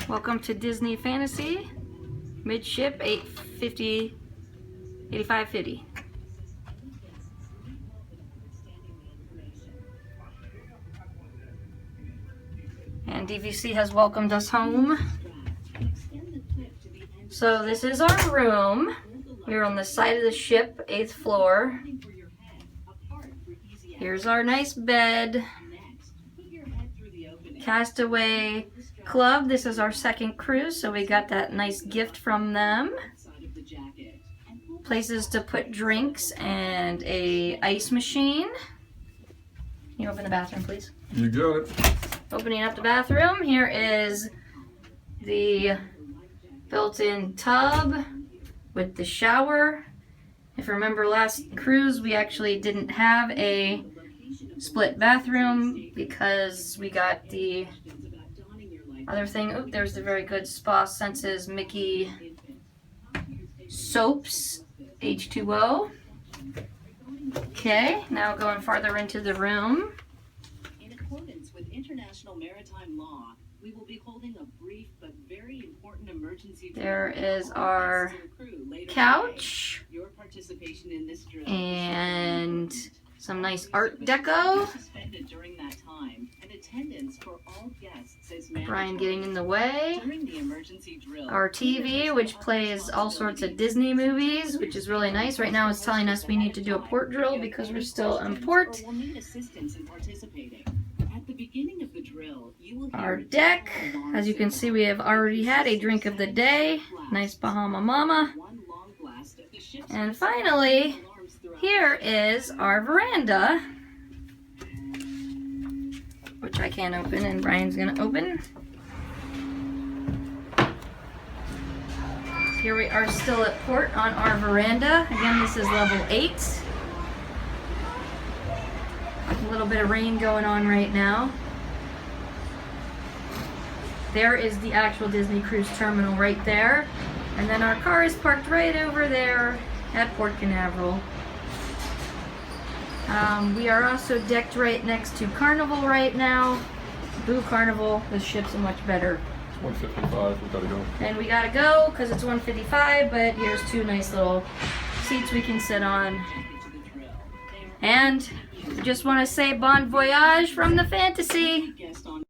Welcome to Disney Fantasy, midship 8550. And DVC has welcomed us home. So this is our room. We're on the side of the ship, 8th floor. Here's our nice bed. Castaway Club. This is our second cruise, so we got that nice gift from them. Places to put drinks and a ice machine. Can you open the bathroom, please? You got it. Opening up the bathroom. Here is the built-in tub with the shower. If you remember last cruise, we actually didn't have a split bathroom because we got the other thing. Oh, there's the very good Spa Senses Mickey soaps, H2O. Okay, now going farther into the room. In accordance with international maritime law, we will be holding a brief but very important emergency drill. There is our couch Your participation in this drill and some nice art deco. suspended during that time, and attendance for all guests is Brian getting in the way. during the emergency drill. Our TV, which plays all sorts of Disney movies, which is really nice. Right now it's telling us we need to do a port drill because we're still in port. Or will need assistance in participating. At the beginning of the drill, you will hear Our deck, as you can see, we have already had a drink of the day. Nice Bahama Mama. one long blast of the ship's And finally, here is our veranda, which I can't open and Brian's gonna open. Here we are still at port on our veranda. Again, this is level 8. A little bit of rain going on right now. There is the actual Disney Cruise Terminal right there. And then our car is parked right over there at Port Canaveral. We are also decked right next to Carnival right now. Boo Carnival, the ship's a much better. It's 1:55. We gotta go. And we gotta go because it's 1:55, but here's 2 nice little seats we can sit on. And just want to say bon voyage from the Fantasy. guest on